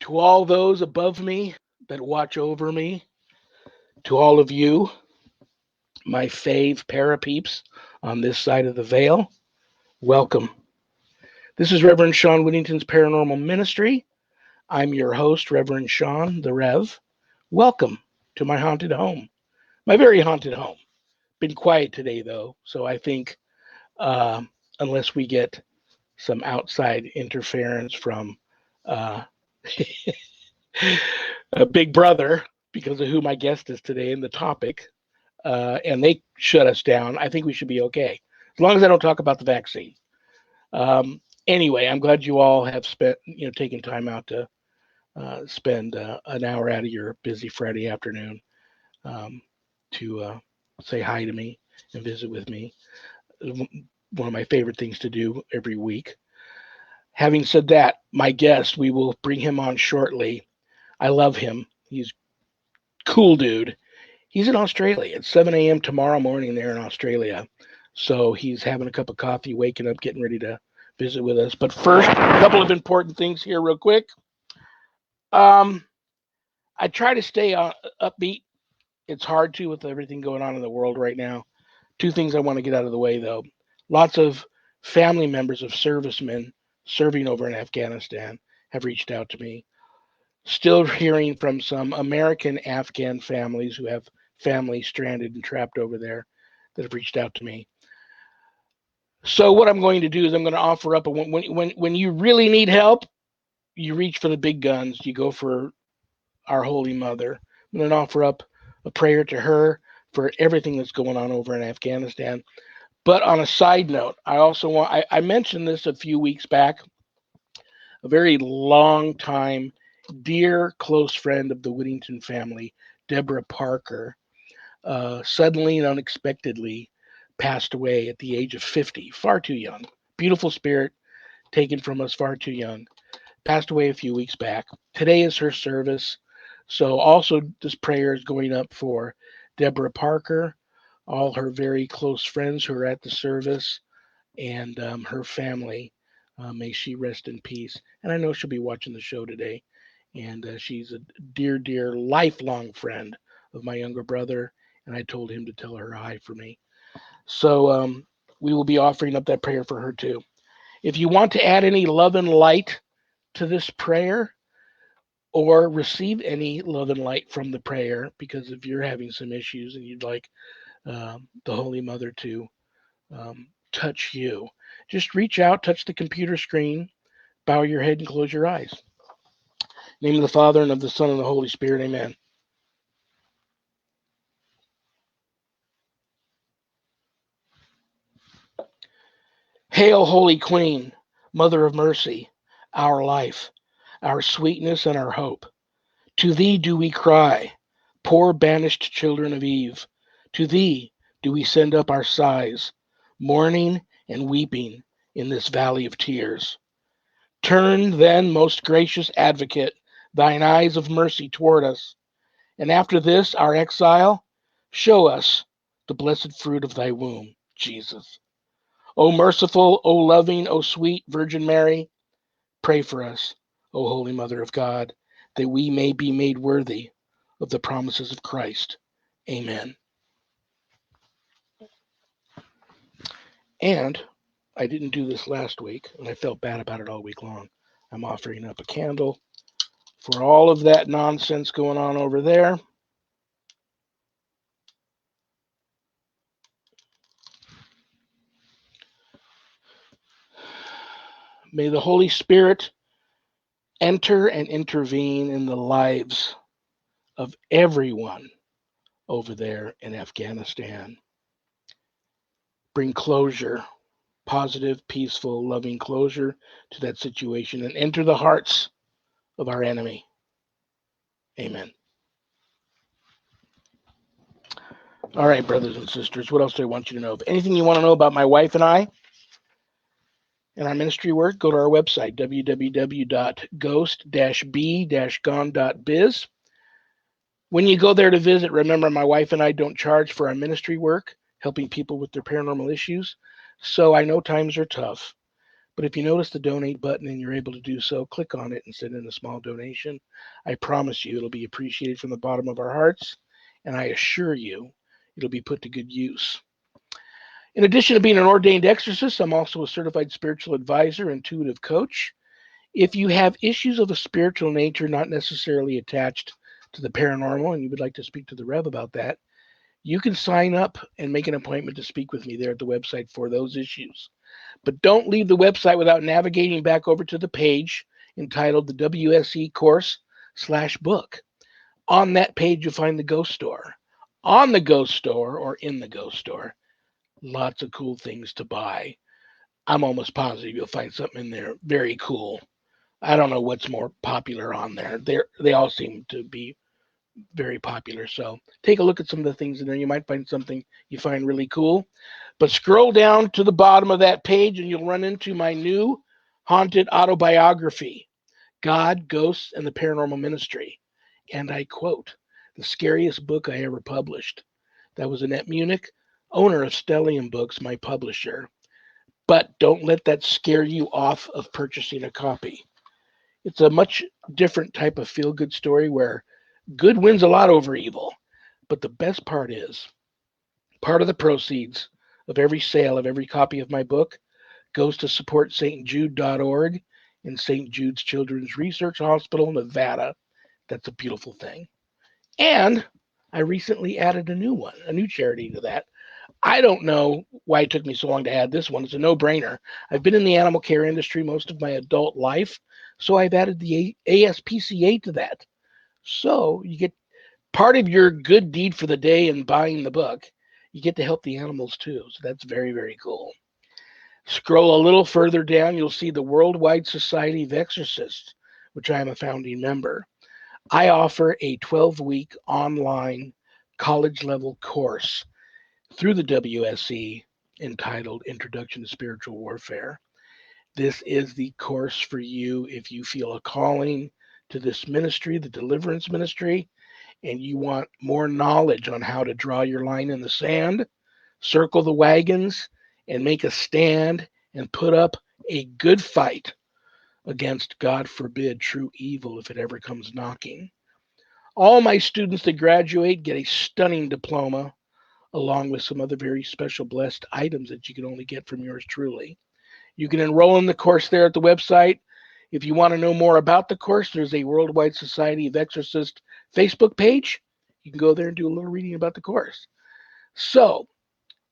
To all those above me that watch over me, to all of you, my fave parapeeps on this side of the veil, welcome. This is Reverend Sean Whittington's Paranormal Ministry. I'm your host, Reverend Sean, the Rev. Welcome to my haunted home, my very haunted home. Been quiet today, though, so I think uh, unless we get some outside interference from uh, a Big Brother because of who my guest is today and the topic, and they shut us down, I think we should be okay. As long as I don't talk about the vaccine. Anyway, I'm glad you all have taken time out to spend an hour out of your busy Friday afternoon to say hi to me and visit with me. One of my favorite things to do every week. Having said that, my guest, we will bring him on shortly. I love him. He's cool dude. He's in Australia. It's 7 a.m. tomorrow morning there in Australia. So he's having a cup of coffee, waking up, getting ready to visit with us. But first, a couple of important things here real quick. I try to stay upbeat. It's hard to with everything going on in the world right now. Two things I want to get out of the way, though. Lots of family members of servicemen serving over in Afghanistan have reached out to me. Still hearing from some American Afghan families who have families stranded and trapped over there that have reached out to me. So what I'm going to do is I'm going to offer up when you really need help, you reach for the big guns. You go for our Holy Mother. I'm going to offer up a prayer to her for everything that's going on over in Afghanistan. But on a side note, I mentioned this a few weeks back. A very long time, dear close friend of the Whittington family, Deborah Parker, suddenly and unexpectedly passed away at the age of 50, far too young. Beautiful spirit, taken from us far too young. Passed away a few weeks back. Today is her service. So also this prayer is going up for Deborah Parker, all her very close friends who are at the service, and her family. May she rest in peace. And I know she'll be watching the show today. And she's a dear, dear, lifelong friend of my younger brother. And I told him to tell her hi for me. So we will be offering up that prayer for her too. If you want to add any love and light to this prayer, or receive any love and light from the prayer, because if you're having some issues and you'd like the Holy Mother to touch you, just reach out, touch the computer screen, bow your head, and close your eyes. In the name of the Father, and of the Son, and the Holy Spirit, amen. Hail, Holy Queen, Mother of Mercy, our life, our sweetness, and our hope. To thee do we cry, poor banished children of Eve. To thee do we send up our sighs, mourning and weeping in this valley of tears. Turn then, most gracious Advocate, thine eyes of mercy toward us, and after this our exile, show us the blessed fruit of thy womb, Jesus. O merciful, O loving, O sweet Virgin Mary, pray for us, O Holy Mother of God, that we may be made worthy of the promises of Christ. Amen. And I didn't do this last week, and I felt bad about it all week long. I'm offering up a candle for all of that nonsense going on over there. May the Holy Spirit enter and intervene in the lives of everyone over there in Afghanistan. Bring closure, positive, peaceful, loving closure to that situation, and enter the hearts of our enemy. Amen. All right, brothers and sisters, what else do I want you to know? If anything you want to know about my wife and I and our ministry work, go to our website, www.ghost-b-gone.biz. When you go there to visit, remember my wife and I don't charge for our ministry work, helping people with their paranormal issues. So I know times are tough, But if you notice the donate button and you're able to do so, click on it and send in a small donation. I promise you it'll be appreciated from the bottom of our hearts, and I assure you it'll be put to good use. In addition to being an ordained exorcist, I'm also a certified spiritual advisor, intuitive coach. If you have issues of a spiritual nature, not necessarily attached to the paranormal, and you would like to speak to the Rev about that, you can sign up and make an appointment to speak with me there at the website for those issues. But don't leave the website without navigating back over to the page entitled the WSE course/book. On that page, you'll find the Ghost Store. On the Ghost Store, or in the Ghost Store, lots of cool things to buy. I'm almost positive you'll find something in there very cool. I don't know what's more popular on there. They all seem to be very popular. So take a look at some of the things in there. You might find something you find really cool. But scroll down to the bottom of that page and you'll run into my new haunted autobiography, God, Ghosts, and the Paranormal Ministry. And I quote, the scariest book I ever published. That was Annette Munich, owner of Stellium Books, my publisher. But don't let that scare you off of purchasing a copy. It's a much different type of feel-good story where good wins a lot over evil. But the best part is, part of the proceeds of every sale of every copy of my book goes to support stjude.org and St. Jude's Children's Research Hospital, Nevada. That's a beautiful thing. And I recently added a new charity to that. I don't know why it took me so long to add this one. It's a no-brainer. I've been in the animal care industry most of my adult life, so I've added the ASPCA to that. So you get part of your good deed for the day in buying the book. You get to help the animals too. So that's very, very cool. Scroll a little further down, you'll see the Worldwide Society of Exorcists, which I am a founding member. I offer a 12-week online college-level course through the WSE entitled Introduction to Spiritual Warfare. This is the course for you if you feel a calling to this ministry, the deliverance ministry, and you want more knowledge on how to draw your line in the sand, circle the wagons, and make a stand and put up a good fight against, God forbid, true evil if it ever comes knocking. All my students that graduate get a stunning diploma along with some other very special blessed items that you can only get from yours truly. You can enroll in the course there at the website. If you want to know more about the course, there's a Worldwide Society of Exorcists Facebook page. You can go there and do a little reading about the course. So,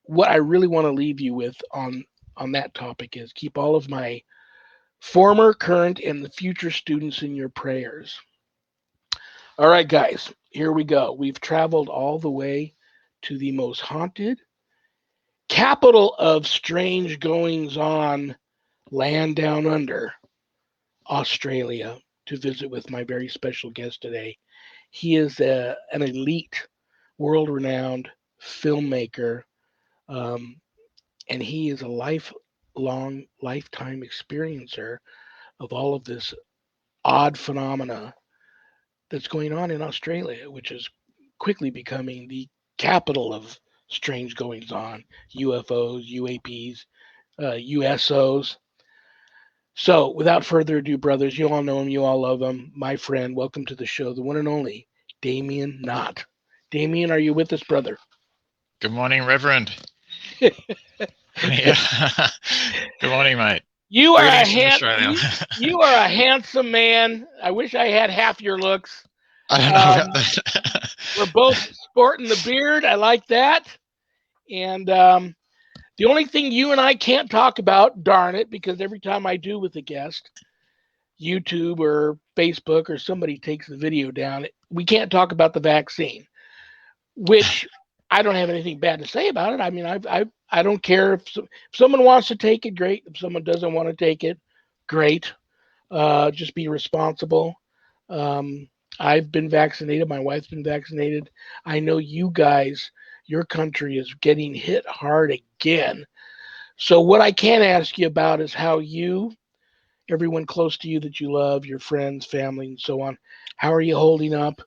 what I really want to leave you with on that topic is keep all of my former, current, and the future students in your prayers. All right, guys, here we go. We've traveled all the way to the most haunted, capital of strange goings on, land down under, Australia, to visit with my very special guest today. He is an elite, world-renowned filmmaker, and he is a lifetime experiencer of all of this odd phenomena that's going on in Australia, which is quickly becoming the capital of strange goings on, UFOs, UAPs, USOs. So, without further ado, brothers, you all know him, you all love him. My friend, welcome to the show, the one and only Damien Nott. Damien, are you with us, brother? Good morning, Reverend. Yeah. Good morning, mate. You are you are a handsome man. I wish I had half your looks. I don't know about that. We're both sporting the beard. I like that. And the only thing you and I can't talk about, darn it, because every time I do with a guest, YouTube or Facebook or somebody takes the video down, we can't talk about the vaccine, which I don't have anything bad to say about it. I mean, I don't care if someone wants to take it, great. If someone doesn't want to take it, great. Just be responsible. I've been vaccinated. My wife's been vaccinated. I know you guys, your country is getting hit hard again. So what I can ask you about is how you, everyone close to you that you love, your friends, family, and so on, how are you holding up?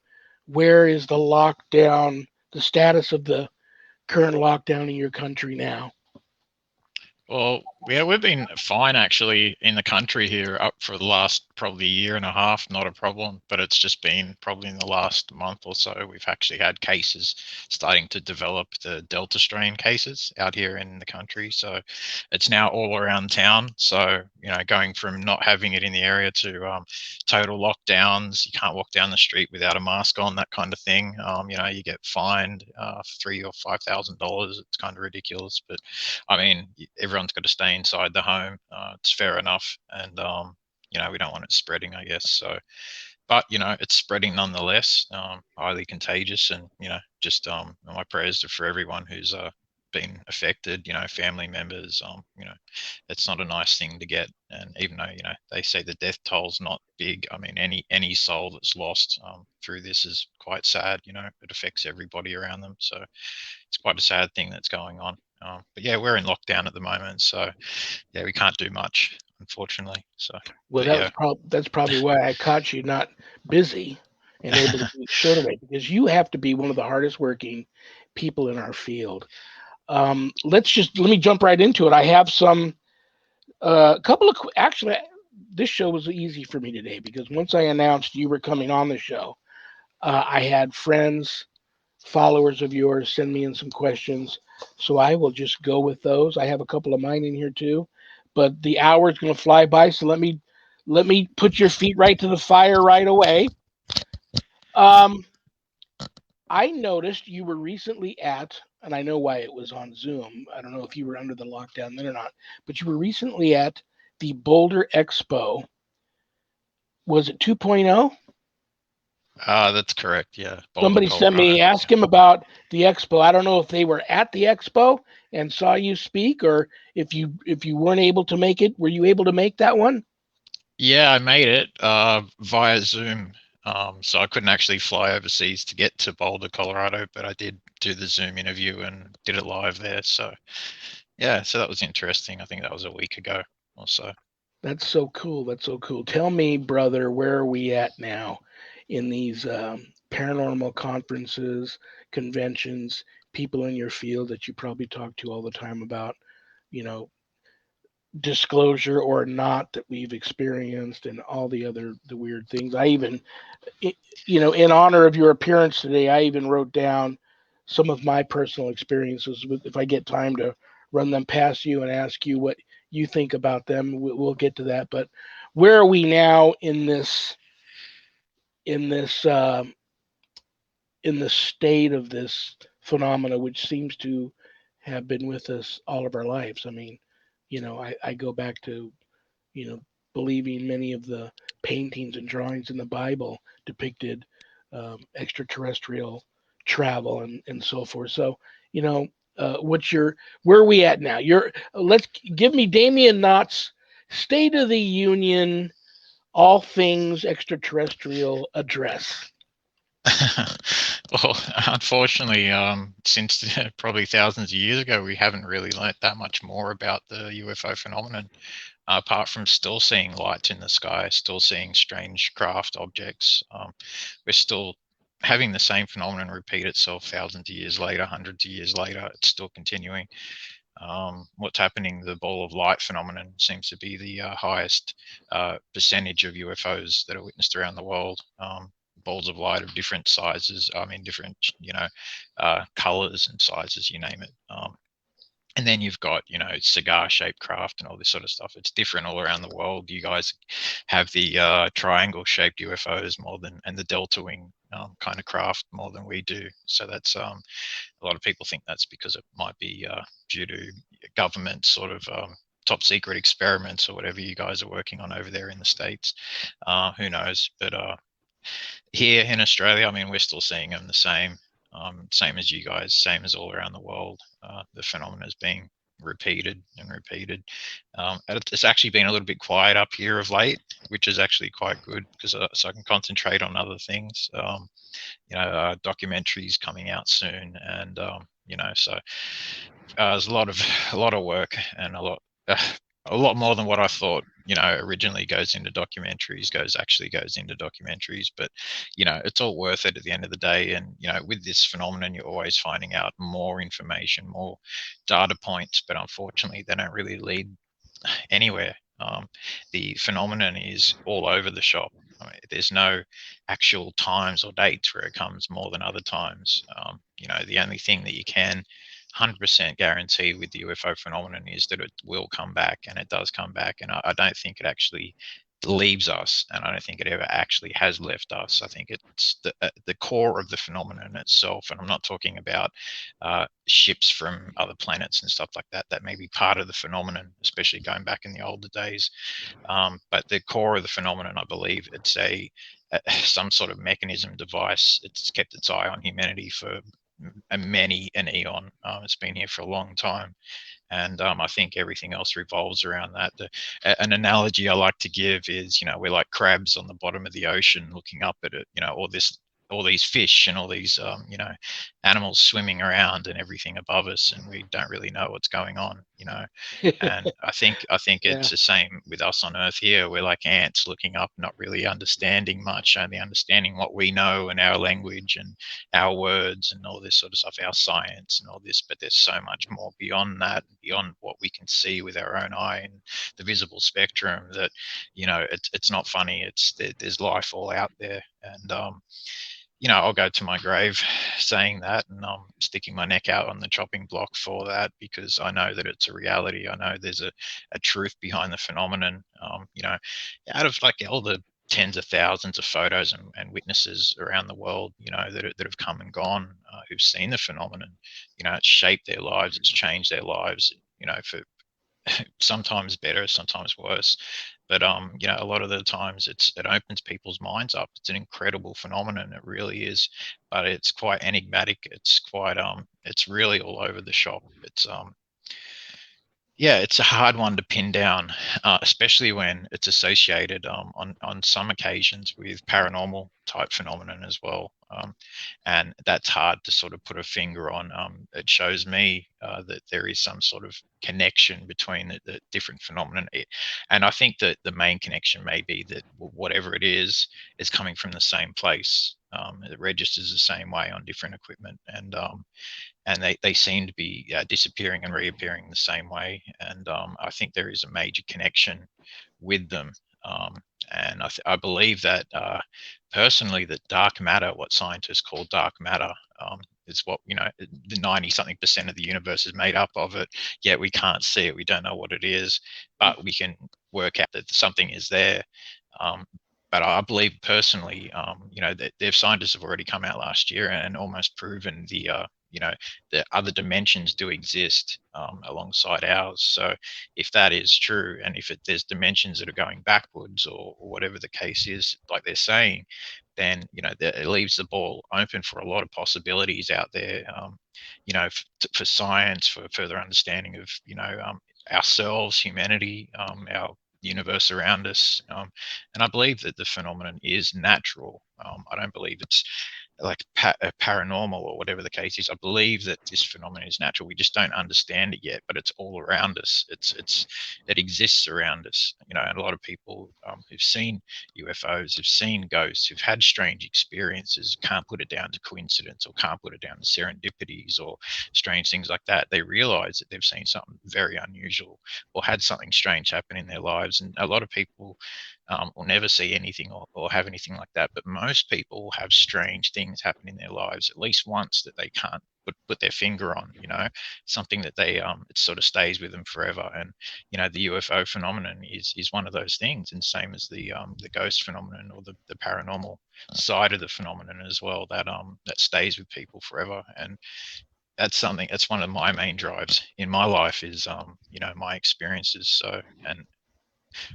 Where is the lockdown, the status of the current lockdown in your country now? Well, yeah, we've been fine actually in the country here up for the last probably year and a half, not a problem. But it's just been probably in the last month or so, we've actually had cases starting to develop, the Delta strain cases out here in the country. So it's now all around town. So, going from not having it in the area to total lockdowns, you can't walk down the street without a mask on, that kind of thing. You get fined $3,000 or $5,000. It's kind of ridiculous, but I mean, everyone's got to stay inside the home. It's fair enough, and we don't want it spreading, I guess. So, but it's spreading nonetheless. Highly contagious, and just my prayers are for everyone who's been affected. Family members. It's not a nice thing to get, and even though they say the death toll's not big, I mean, any soul that's lost through this is quite sad. It affects everybody around them, so it's quite a sad thing that's going on. But yeah, we're in lockdown at the moment, so yeah, we can't do much, unfortunately. So, Well, but yeah, that's probably why I caught you not busy and able to do the show today, because you have to be one of the hardest working people in our field. Let me jump right into it. I have some couple of actually, this show was easy for me today because once I announced you were coming on the show, I had friends, followers of yours send me in some questions, so I will just go with those. I have a couple of mine in here too, but the hour is going to fly by, so let me put your feet right to the fire right away. Um, I noticed you were recently at, and I know why it was on Zoom. I don't know if you were under the lockdown then or not, but you were recently at the Boulder Expo. Was it 2.0? that's correct. Yeah, Boulder, Somebody sent Colorado. me, ask him about the expo. I don't know if they were at the expo and saw you speak, or if you weren't able to make it, were you able to make that one? Yeah, I made it via Zoom. So I couldn't actually fly overseas to get to Boulder, Colorado, but I did do the Zoom interview and did it live there. So yeah, so that was interesting. I think that was a week ago or so. That's so cool. That's so cool. Tell me, brother, where are we at now in these paranormal conferences, conventions, people in your field that you probably talk to all the time about, you know, disclosure or not that we've experienced and all the weird things. I even, in honor of your appearance today, I even wrote down some of my personal experiences. If I get time to run them past you and ask you what you think about them, we'll get to that. But where are we now in this in the state of this phenomena, which seems to have been with us all of our lives? I mean, I go back to, you know, believing many of the paintings and drawings in the Bible depicted extraterrestrial travel and so forth. So, where are we at now? Let's give me Damien Nott's State of the Union, all things extraterrestrial address. Well, unfortunately, since probably thousands of years ago, we haven't really learnt that much more about the UFO phenomenon, apart from still seeing lights in the sky, still seeing strange craft objects. We're still having the same phenomenon repeat itself thousands of years later, hundreds of years later. It's still continuing. What's happening, the ball of light phenomenon seems to be the highest percentage of UFOs that are witnessed around the world. Balls of light of different sizes, I mean, different, colors and sizes, you name it. And then you've got, cigar shaped craft and all this sort of stuff. It's different all around the world. You guys have the triangle shaped UFOs more than, and the delta wing kind of craft more than we do. So that's a lot of people think that's because it might be due to government sort of top secret experiments or whatever you guys are working on over there in the States. Who knows? But here in Australia, I mean, we're still seeing them the same as you guys, same as all around the world. The phenomenon is being repeated and repeated. It's actually been a little bit quiet up here of late, which is actually quite good because so I can concentrate on other things. Documentaries coming out soon, and so there's a lot of work and a lot. a lot more than what I thought, originally goes into documentaries, but, it's all worth it at the end of the day. And, with this phenomenon, you're always finding out more information, more data points, but unfortunately they don't really lead anywhere. The phenomenon is all over the shop. I mean, there's no actual times or dates where it comes more than other times. The only thing that you can 100% guarantee with the UFO phenomenon is that it will come back, and it does come back. And I don't think it actually leaves us, and I don't think it ever actually has left us. I think it's the core of the phenomenon itself, and I'm not talking about ships from other planets and stuff like that. That may be part of the phenomenon, especially going back in the older days. But the core of the phenomenon, I believe, it's some sort of mechanism device. It's kept its eye on humanity for many an eon. It's been here for a long time. And I think everything else revolves around that. An analogy I like to give is, we're like crabs on the bottom of the ocean looking up at it, all these fish and all these, animals swimming around and everything above us, and we don't really know what's going on. And I think Yeah. it's the same with us on Earth here. We're like ants looking up, not really understanding much, only understanding what we know and our language and our words and all this sort of stuff, our science and all this. But there's so much more beyond that, beyond what we can see with our own eye and the visible spectrum, that it's not funny. There's life all out there. And I'll go to my grave saying that, and I'm sticking my neck out on the chopping block for that, because I know that it's a reality. I know there's a truth behind the phenomenon. Out of like all the tens of thousands of photos and witnesses around the world, that have come and gone, who've seen the phenomenon, it's shaped their lives, it's changed their lives, for sometimes better, sometimes worse. But a lot of the times it opens people's minds up. It's an incredible phenomenon, it really is. But it's quite enigmatic. It's quite it's really all over the shop. Yeah, it's a hard one to pin down, especially when it's associated on some occasions with paranormal type phenomenon as well. And that's hard to sort of put a finger on. It shows me that there is some sort of connection between the different phenomenon. And I think that the main connection may be that whatever it is coming from the same place. It registers the same way on different equipment, and they seem to be disappearing and reappearing the same way. And I think there is a major connection with them. And I believe that personally, that dark matter, what scientists call dark matter, is what, the 90 something % of the universe is made up of it. Yet we can't see it. We don't know what it is, but we can work out that something is there. But I believe personally, that their scientists have already come out last year and almost proven the other dimensions do exist alongside ours. So if that is true, and if there's dimensions that are going backwards, or whatever the case is, like they're saying, then it leaves the ball open for a lot of possibilities out there. For science, for further understanding of ourselves, humanity, our universe around us. And I believe that the phenomenon is natural. I don't believe it's like paranormal or whatever the case is. I believe that this phenomenon is natural. We just don't understand it yet, but it's all around us. It exists around us. And a lot of people who've seen UFOs, who've seen ghosts, who've had strange experiences, can't put it down to coincidence, or can't put it down to serendipities or strange things like that. They realize that they've seen something very unusual or had something strange happen in their lives. And a lot of people will never see anything, or have anything like that. But most people have strange things happen in their lives at least once that they can't put their finger on, something that it sort of stays with them forever. And, the UFO phenomenon is one of those things, and same as the ghost phenomenon, or the paranormal side of the phenomenon as well, that stays with people forever. And that's one of my main drives in my life is, my experiences. So, and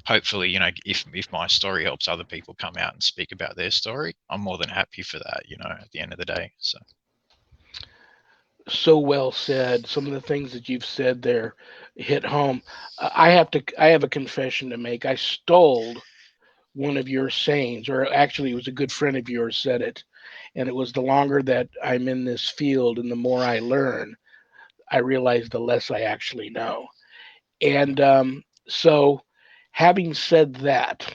hopefully, if my story helps other people come out and speak about their story, I'm more than happy for that, at the end of the day. So well said. Some of the things that you've said there hit home. I have a confession to make. I stole one of your sayings, or actually, it was a good friend of yours said it. And it was, the longer that I'm in this field and the more I learn, I realize the less I actually know. And So, having said that,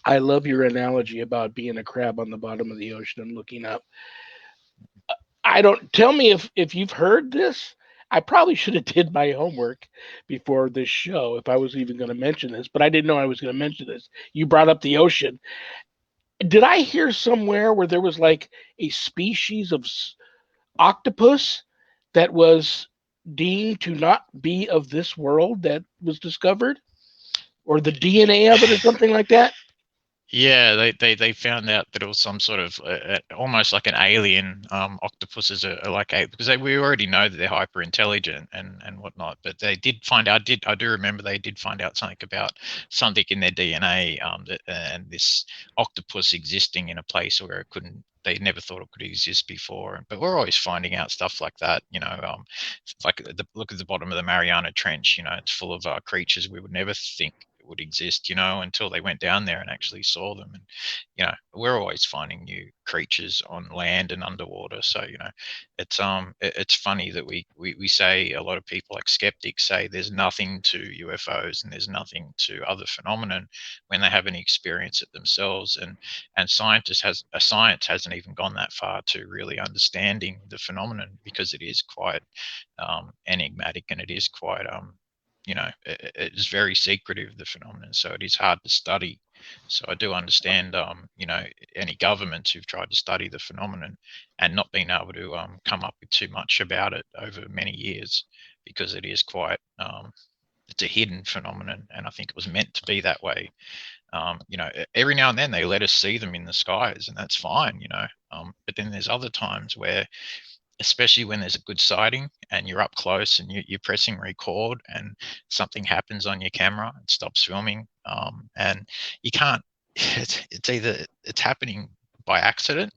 I love your analogy about being a crab on the bottom of the ocean and looking up. I don't tell me if you've heard this. I probably should have did my homework before this show if I was even going to mention this, but I didn't know I was going to mention this. You brought up the ocean. Did I hear somewhere where there was like a species of octopus that was deemed to not be of this world that was discovered, or the DNA of it, or something like that? Yeah, they found out that it was some sort of almost like an alien. Octopuses are like because we already know that they're hyper intelligent and whatnot, but they did find out. I do remember they did find out something about something in their DNA. And this octopus existing in a place where it couldn't. They never thought it could exist before, but we're always finding out stuff like that. Like look at the bottom of the Mariana Trench. It's full of creatures we would never think would exist, until they went down there and actually saw them. And we're always finding new creatures on land and underwater. So it's funny that we say, a lot of people like skeptics say there's nothing to UFOs and there's nothing to other phenomenon when they haven't experienced it themselves. And science hasn't even gone that far to really understanding the phenomenon, because it is quite enigmatic, and it is quite it is very secretive, the phenomenon, so it is hard to study. So I do understand, any governments who've tried to study the phenomenon and not been able to come up with too much about it over many years, because it is quite, it's a hidden phenomenon, and I think it was meant to be that way. Every now and then they let us see them in the skies, and that's fine, but then there's other times where, especially when there's a good sighting and you're up close and you're pressing record and something happens on your camera and stops filming, and you can't, it's either it's happening by accident,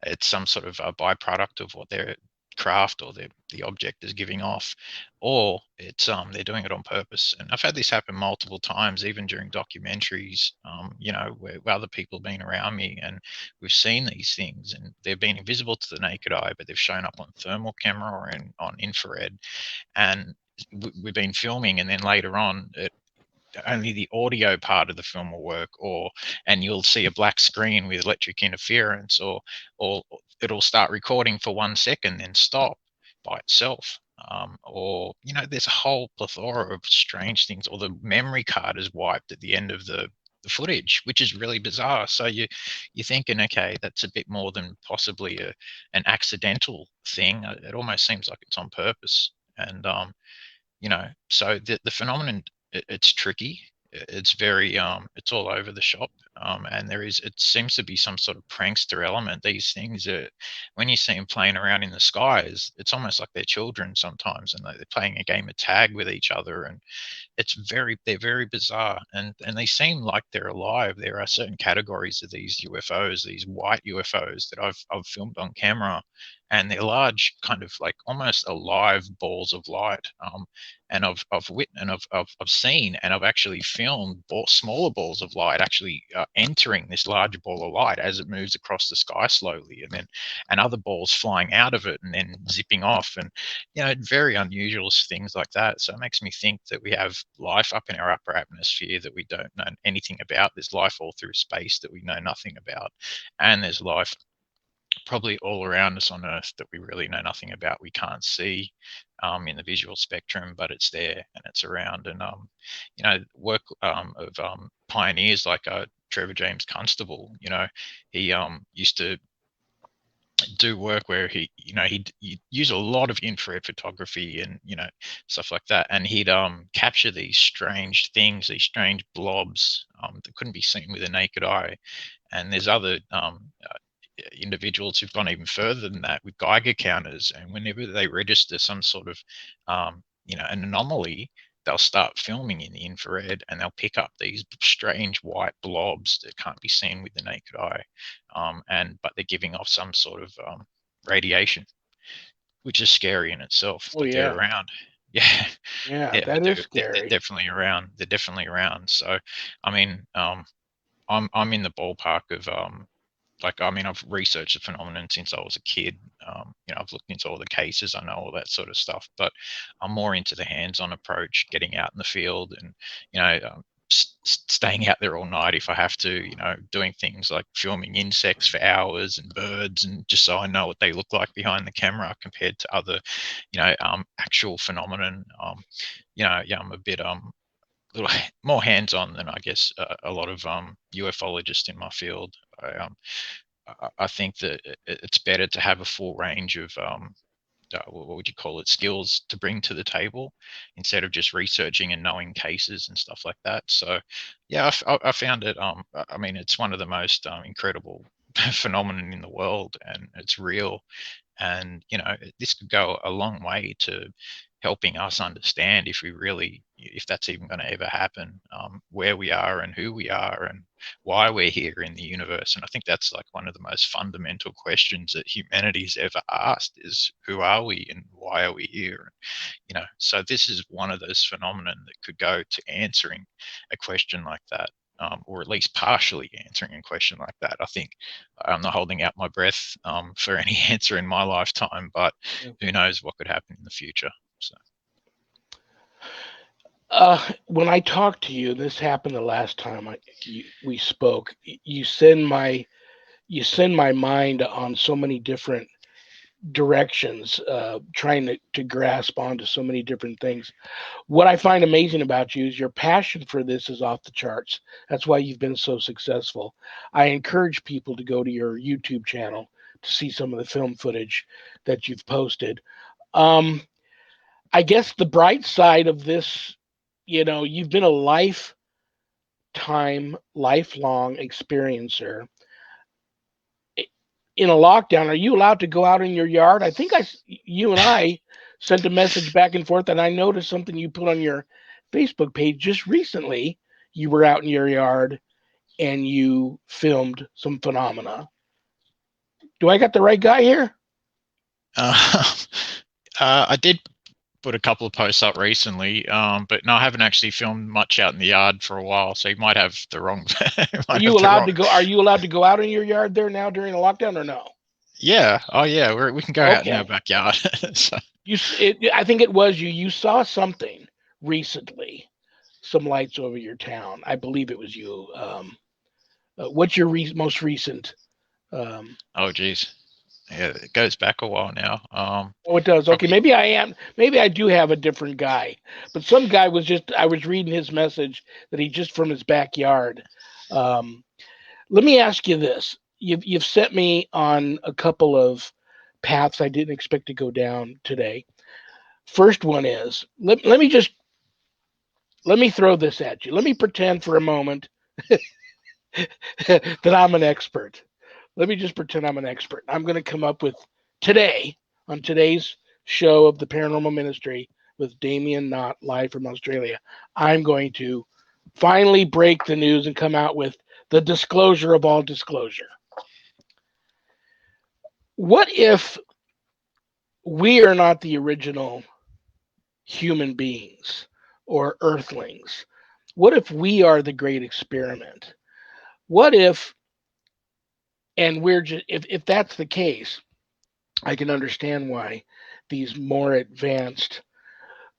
it's some sort of a byproduct of what their craft or the object is giving off, or it's they're doing it on purpose. And I've had this happen multiple times, even during documentaries, where other people have been around me, and we've seen these things and they've been invisible to the naked eye, but they've shown up on thermal camera or on infrared. And we've been filming, and then later on only the audio part of the film will work, and you'll see a black screen with electric interference, or it'll start recording for 1 second then stop by itself. Or there's a whole plethora of strange things, or the memory card is wiped at the end of the footage, which is really bizarre. So you're thinking, okay, that's a bit more than possibly an accidental thing. It almost seems like it's on purpose. And so the phenomenon, it's tricky. It's very it's all over the shop, and it seems to be some sort of prankster element. These things are, when you see them playing around in the skies, it's almost like they're children sometimes, and they're playing a game of tag with each other. And they're very bizarre, and they seem like they're alive. There are certain categories of these UFOs, these white UFOs that I've filmed on camera, and they're large, kind of like almost alive balls of light. And I've seen, and I've actually filmed smaller balls of light actually entering this larger ball of light as it moves across the sky slowly, and other balls flying out of it and then zipping off, and very unusual things like that. So it makes me think that we have life up in our upper atmosphere that we don't know anything about. There's life all through space that we know nothing about, and there's life probably all around us on Earth that we really know nothing about. We can't see in the visual spectrum, but it's there and it's around. And work of pioneers like Trevor James Constable. He used to do work where he'd use a lot of infrared photography and stuff like that, and he'd capture these strange things, these strange blobs that couldn't be seen with the naked eye. And there's other individuals who've gone even further than that with Geiger counters, and whenever they register some sort of an anomaly, they'll start filming in the infrared, and they'll pick up these strange white blobs that can't be seen with the naked eye, but they're giving off some sort of radiation, which is scary in itself. Oh But they're yeah, around. Yeah, yeah, yeah, that is they're scary. definitely around. They're definitely around. So, I mean, I'm in the ballpark of like, I mean, I've researched the phenomenon since I was a kid. I've looked into all the cases, I know all that sort of stuff, but I'm more into the hands-on approach, getting out in the field and, staying out there all night if I have to, doing things like filming insects for hours and birds, and just so I know what they look like behind the camera compared to other, actual phenomenon. I'm a bit little more hands-on than I guess a lot of ufologists in my field. I think that it's better to have a full range of what would you call it, skills to bring to the table instead of just researching and knowing cases and stuff like that. So, yeah, I found it. I mean, it's one of the most incredible phenomenon in the world, and it's real. And this could go a long way to helping us understand if that's even going to ever happen, where we are and who we are and why we're here in the universe. And I think that's like one of the most fundamental questions that humanity's ever asked is, who are we and why are we here? So this is one of those phenomenon that could go to answering a question like that. Or at least partially answering a question like that. I think I'm not holding out my breath for any answer in my lifetime, but who knows what could happen in the future. So. When I talked to you, this happened the last time we spoke. You send my mind on so many different directions, trying to grasp onto so many different things. What I find amazing about you is your passion for this is off the charts. That's why you've been so successful. I encourage people to go to your YouTube channel to see some of the film footage that you've posted. I guess the bright side of this, you've been a lifelong experiencer. In a lockdown, are you allowed to go out in your yard? I think you and I sent a message back and forth, and I noticed something you put on your Facebook page just recently. You were out in your yard and you filmed some phenomena. Do I got the right guy here? I did put a couple of posts up recently, but no, I haven't actually filmed much out in the yard for a while, so you might have the wrong. Are you allowed to go? Are you allowed to go out in your yard there now during a lockdown or no? Yeah. Oh, yeah. We can go out in our backyard. So. I think it was you. You saw something recently, some lights over your town. I believe it was you. What's your most recent? Oh, geez. Yeah, it goes back a while now. Oh, it does. Okay, maybe I do have a different guy, but some guy I was reading his message that he just from his backyard. Let me ask you this: you've set me on a couple of paths I didn't expect to go down today. First one is let me throw this at you. Let me pretend for a moment that I'm an expert. Let me just pretend I'm an expert. I'm going to come up with on today's show of the Paranormal Ministry with Damien Nott live from Australia. I'm going to finally break the news and come out with the disclosure of all disclosure. What if we are not the original human beings or earthlings? What if we are the great experiment? What if, and we're just, if that's the case, I can understand why these more advanced,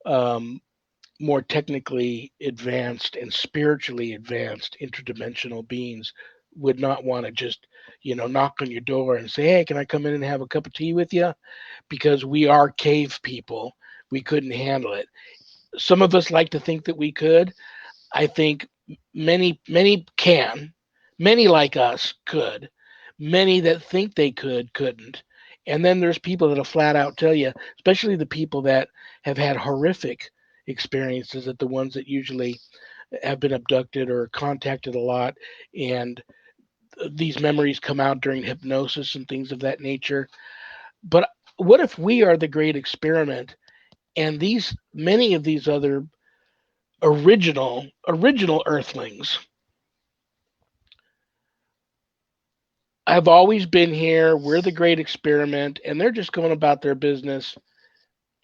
more technically advanced and spiritually advanced interdimensional beings would not want to just, knock on your door and say, hey, can I come in and have a cup of tea with you? Because we are cave people. We couldn't handle it. Some of us like to think that we could. I think many can. Many like us could. Many that think they couldn't. And then there's people that'll flat out tell you, especially the people that have had horrific experiences, that the ones that usually have been abducted or contacted a lot, and these memories come out during hypnosis and things of that nature. But what if we are the great experiment, and many of these other original earthlings have always been here? We're the great experiment, and they're just going about their business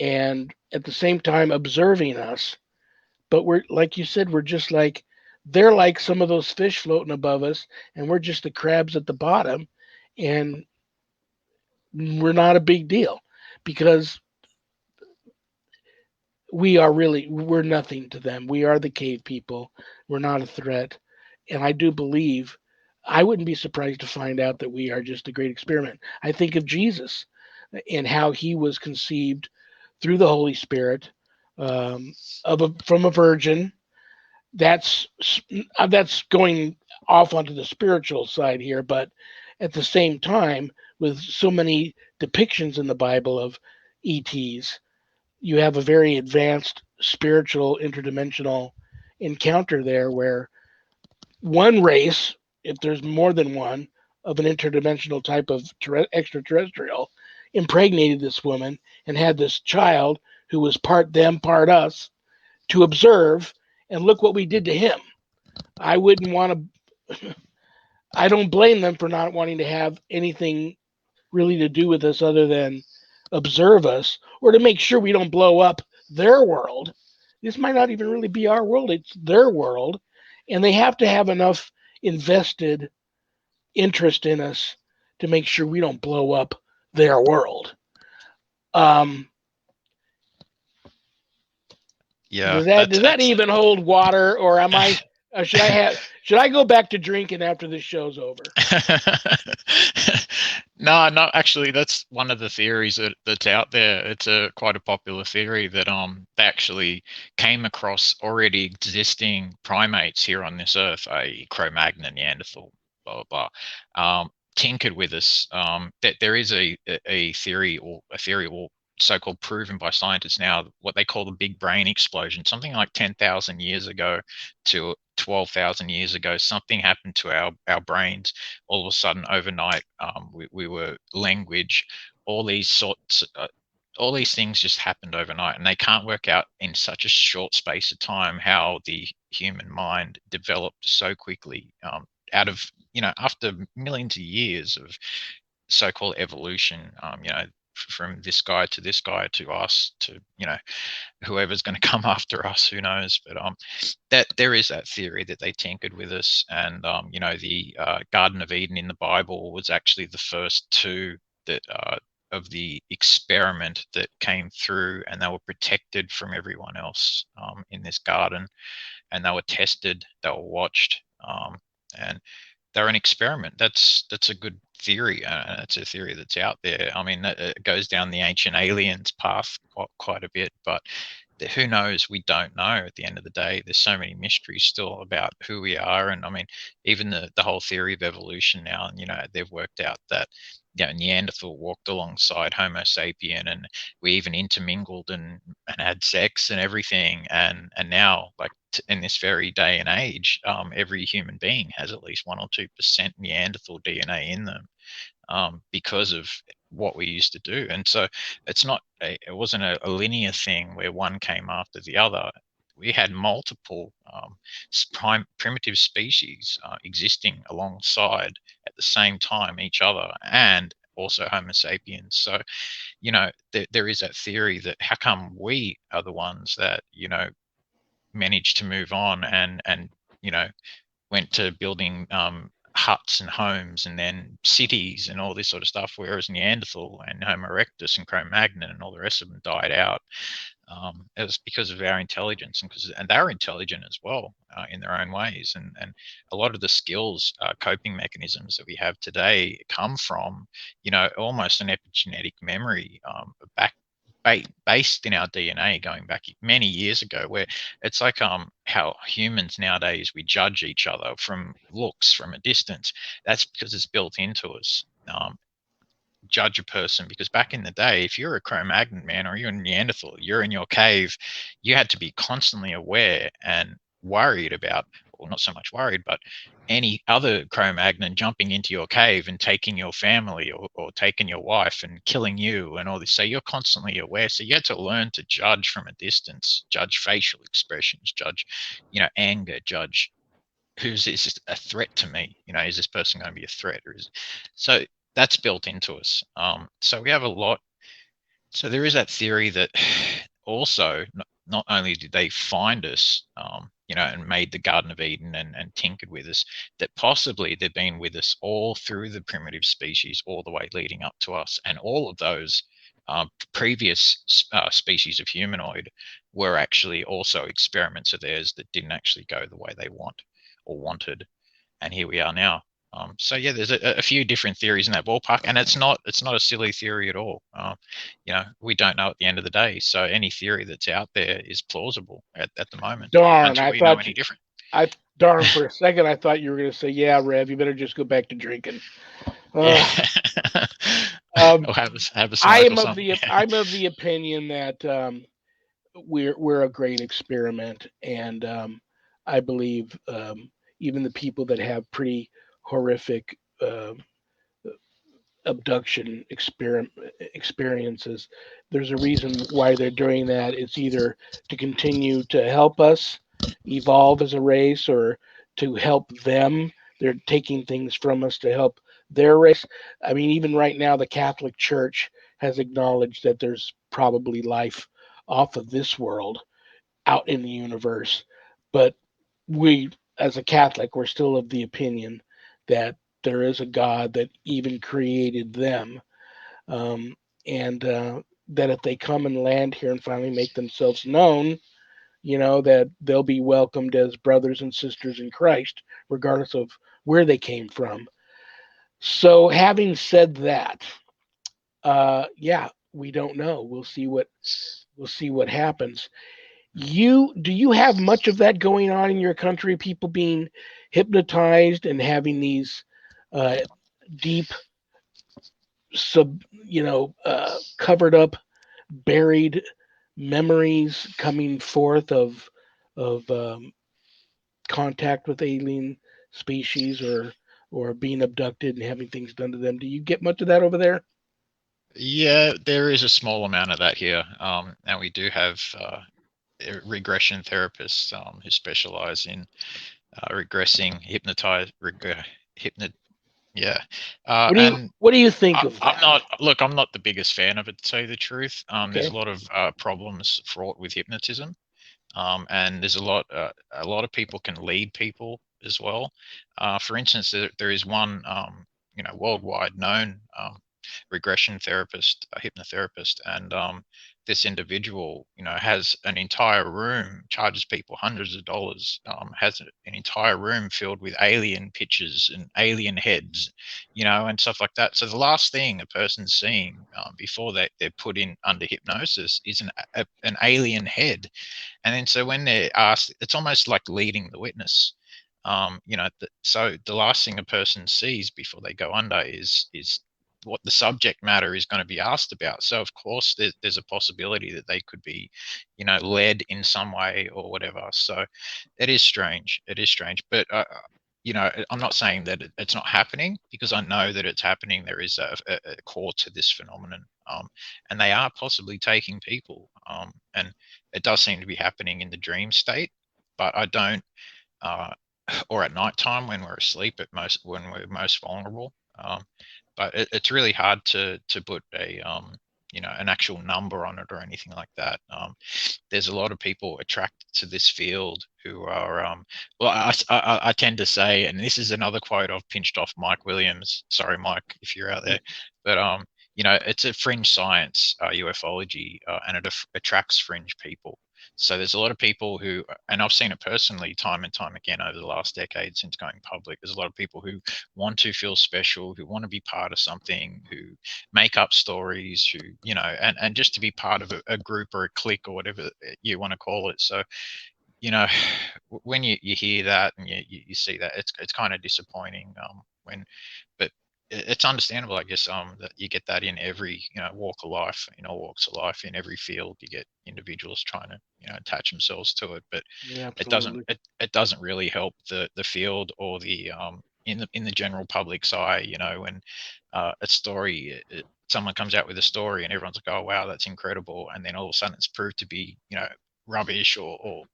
and at the same time observing us. But we're, like you said, they're like some of those fish floating above us, and we're just the crabs at the bottom. and we're not a big deal because we're nothing to them. We are the cave people. We're not a threat. And I do believe I wouldn't be surprised to find out that we are just a great experiment. I think of Jesus and how he was conceived through the Holy Spirit, from a virgin. That's that's going off onto the spiritual side here, but at the same time, with so many depictions in the Bible of ETs, you have a very advanced spiritual interdimensional encounter there where one race, if there's more than one, of an interdimensional type of extraterrestrial, impregnated this woman and had this child who was part them, part us, to observe. And look what we did to him. I wouldn't want to. I don't blame them for not wanting to have anything really to do with us other than observe us or to make sure we don't blow up their world. This might not even really be our world, it's their world. And they have to have enough invested interest in us to make sure we don't blow up their world. Um, Yeah, does that even hold water, or am I? Should I go back to drinking after this show's over? No, no, actually, that's one of the theories that's out there. It's a quite a popular theory that they actually came across already existing primates here on this earth, i.e., Cro-Magnon, Neanderthal, blah blah blah, tinkered with us. That there is a theory or so-called proven by scientists now, what they call the big brain explosion. Something like 10,000 years ago to 12,000 years ago, something happened to our brains. All of a sudden, overnight, we were language. All these sorts, all these things just happened overnight, and they can't work out in such a short space of time how the human mind developed so quickly, out of, after millions of years of so-called evolution, from this guy to us to, whoever's going to come after us, who knows. But that there is that theory that they tinkered with us. And the Garden of Eden in the Bible was actually the first two that of the experiment that came through, and they were protected from everyone else in this garden, and they were tested, they were watched, and they're an experiment. That's a good theory. It's a theory that's out there. I mean, it goes down the ancient aliens path quite a bit, but who knows? We don't know. At the end of the day, there's so many mysteries still about who we are. And I mean, even the whole theory of evolution now, and they've worked out that Neanderthal walked alongside Homo sapien, and we even intermingled and had sex and everything. And now, like, in this very day and age, every human being has at least 1 or 2% Neanderthal DNA in them, because of what we used to do. And so it wasn't a linear thing where one came after the other. We had multiple primitive species existing alongside at the same time each other, and also Homo sapiens. So, there is that theory that how come we are the ones that, managed to move on and went to building huts and homes and then cities and all this sort of stuff, whereas Neanderthal and Homo erectus and Cro-Magnon and all the rest of them died out. It was because of our intelligence, and they're intelligent as well, in their own ways. And a lot of the skills, coping mechanisms that we have today come from, almost an epigenetic memory, back based in our DNA going back many years ago, where it's like how humans nowadays, we judge each other from looks from a distance. That's because it's built into us. Judge a person, because back in the day, if you're a Cro-Magnon man or you're a Neanderthal, you're in your cave, you had to be constantly aware and worried about, well, not so much worried, but any other Cro-Magnon jumping into your cave and taking your family, or taking your wife and killing you and all this. So you're constantly aware. So you had to learn to judge from a distance, judge facial expressions, judge, anger, judge who's this a threat to me? Is this person going to be a threat, or is so that's built into us. So we have a lot. So there is that theory that also not only did they find us, and made the Garden of Eden and tinkered with us, that possibly they've been with us all through the primitive species, all the way leading up to us. And all of those previous species of humanoid were actually also experiments of theirs that didn't actually go the way they wanted. And here we are now. So yeah, there's a few different theories in that ballpark, and it's not a silly theory at all. We don't know at the end of the day, so any theory that's out there is plausible at the moment Darn, until we know any different. darn, for a second, I thought you were going to say, yeah, Rev, you better just go back to drinking. Yeah, Um, or have a smoke or something. I'm of the opinion that we're a great experiment, and I believe even the people that have pretty horrific abduction experiences, there's a reason why they're doing that. It's either to continue to help us evolve as a race, or to help them. They're taking things from us to help their race. I mean, even right now, the Catholic Church has acknowledged that there's probably life off of this world out in the universe. But we, as a Catholic, we're still of the opinion that there is a God that even created them, um, and that if they come and land here and finally make themselves known, that they'll be welcomed as brothers and sisters in Christ, regardless of where they came from. So, having said that, yeah, we don't know. We'll see what happens. Do you have much of that going on in your country? People being hypnotized and having these uh, deep covered up, buried memories coming forth of contact with alien species, or being abducted and having things done to them. Do you get much of that over there? Yeah, there is a small amount of that here, and we do have regression therapists who specialize in regressing, hypnot. Yeah, and What do you think of I'm that? not. Look, I'm not the biggest fan of it, to tell you the truth. There's Okay. a lot of problems fraught with hypnotism, and there's a lot of people can lead people as well. For instance, there is one worldwide known regression therapist, a hypnotherapist, and this individual, has an entire room, charges people hundreds of dollars, has an entire room filled with alien pictures and alien heads, and stuff like that. So the last thing a person's seeing before they're put in under hypnosis is an alien head. And then so when they're asked, it's almost like leading the witness. So the last thing a person sees before they go under is what the subject matter is going to be asked about. So of course there's a possibility that they could be, led in some way or whatever. So it is strange. It is strange, but I'm not saying that it's not happening, because I know that it's happening. There is a core to this phenomenon, and they are possibly taking people, and it does seem to be happening in the dream state, but I don't, uh, or at night time when we're asleep, when we're most vulnerable. But it's really hard to put an actual number on it or anything like that. There's a lot of people attracted to this field who are, well, I tend to say, and this is another quote I've pinched off Mike Williams. Sorry, Mike, if you're out there, but it's a fringe science, UFOlogy, and it attracts fringe people. So there's a lot of people who, and I've seen it personally time and time again over the last decade since going public. There's a lot of people who want to feel special, who want to be part of something, who make up stories, who, and just to be part of a group or a clique or whatever you want to call it. So, you know, when you hear that and you see that, it's kind of disappointing. But it's understandable, I guess, that you get that in every, walk of life, walks of life, in every field. You get individuals trying to, attach themselves to it, but Yeah, it doesn't, absolutely. it doesn't really help the field or the, in the general public's eye, when a story, someone comes out with a story and everyone's like, oh wow, that's incredible, and then all of a sudden it's proved to be, rubbish, or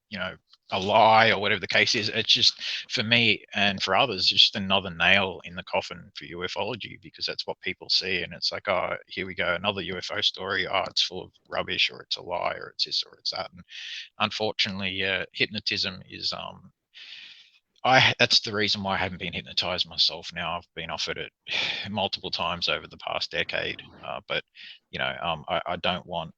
a lie or whatever the case is. It's just, for me and for others, just another nail in the coffin for ufology, because that's what people see, and it's like, oh, here we go, another UFO story. Oh, it's full of rubbish, or it's a lie, or it's this or it's that. And unfortunately, hypnotism is that's the reason why I haven't been hypnotized myself. Now I've been offered it multiple times over the past decade, but I don't want,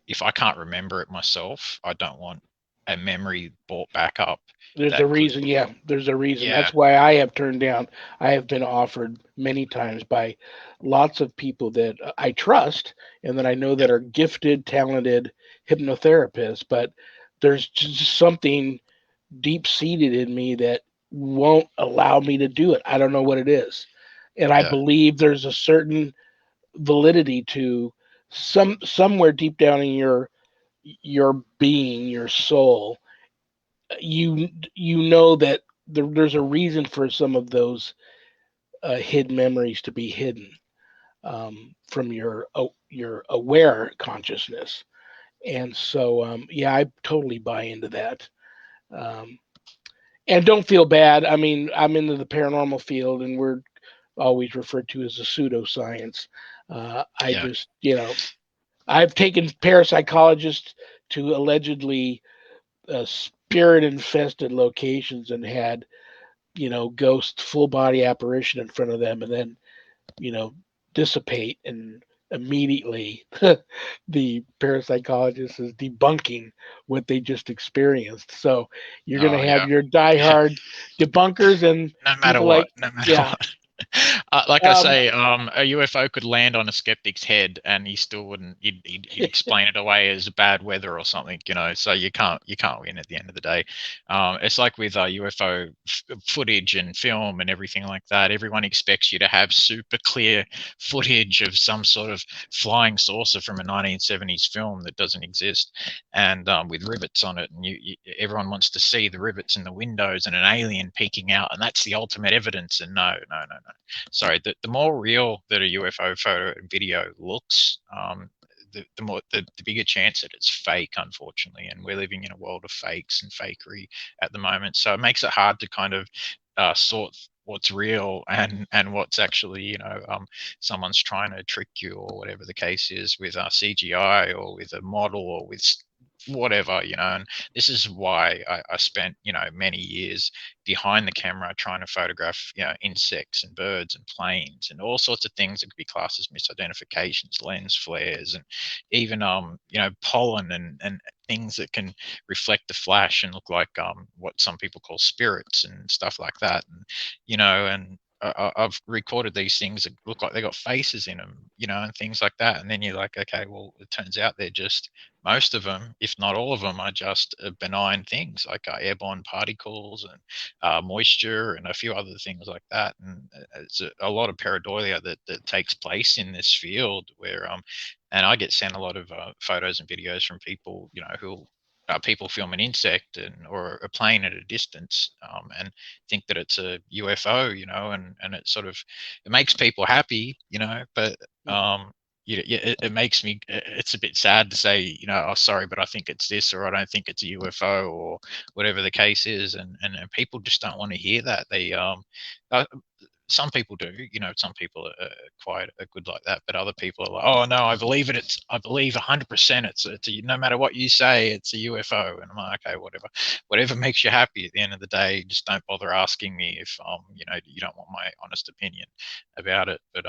if I can't remember it myself, I don't want a memory brought back up There's a that could, reason, yeah. There's a reason. yeah, That's why I have turned down. I have been offered many times by lots of people that I trust and that I know yeah, that are gifted, talented hypnotherapists, but there's just something deep seated in me that won't allow me to do it. I don't know what it is. And I yeah, believe there's a certain validity to somewhere deep down in your being, your soul, you know that there's a reason for some of those hidden memories to be hidden from your aware consciousness. And so, yeah, I totally buy into that. Um, and don't feel bad. I mean, I'm into the paranormal field, and we're always referred to as a pseudoscience. I yeah. just, I've taken parapsychologists to allegedly spirit infested locations and had ghost full body apparition in front of them, and then you know dissipate, and immediately the parapsychologist is debunking what they just experienced. So you're going Oh, to have yeah. your Yeah. diehard debunkers and No matter people what, like, no matter yeah. what. Like I um say, a UFO could land on a skeptic's head, and he still wouldn't. He'd explain it away as bad weather or something, you know. So you can't win at the end of the day. It's like with UFO footage and film and everything like that. Everyone expects you to have super clear footage of some sort of flying saucer from a 1970s film that doesn't exist, and with rivets on it, and everyone wants to see the rivets in the windows and an alien peeking out, and that's the ultimate evidence. And no, no, no, no. Sorry, the more real that a UFO photo and video looks, the bigger chance that it's fake, unfortunately. And we're living in a world of fakes and fakery at the moment, so it makes it hard to kind of sort what's real and what's actually, someone's trying to trick you, or whatever the case is, with CGI or with a model or with whatever, and this is why I spent, many years behind the camera trying to photograph, insects and birds and planes and all sorts of things that could be classed as misidentifications, lens flares, and even pollen and things that can reflect the flash and look like what some people call spirits and stuff like that. And and I've recorded these things that look like they got faces in them, and things like that. And then you're like, okay, well, it turns out they're just, most of them, if not all of them, are just benign things like airborne particles and moisture and a few other things like that. And it's a lot of pareidolia that takes place in this field where, and I get sent a lot of photos and videos from people, who people film an insect or a plane at a distance, and think that it's a UFO, and it sort of, it makes people happy, but it makes me, it's a bit sad to say, oh, sorry, but I think it's this, or I don't think it's a UFO, or whatever the case is. And people just don't want to hear that. They, uh, some people do, some people are quite good like that, but other people are like, oh no, I believe it. I believe 100%. No matter what you say, it's a UFO. And I'm like, okay, whatever makes you happy at the end of the day, just don't bother asking me if, you don't want my honest opinion about it. But,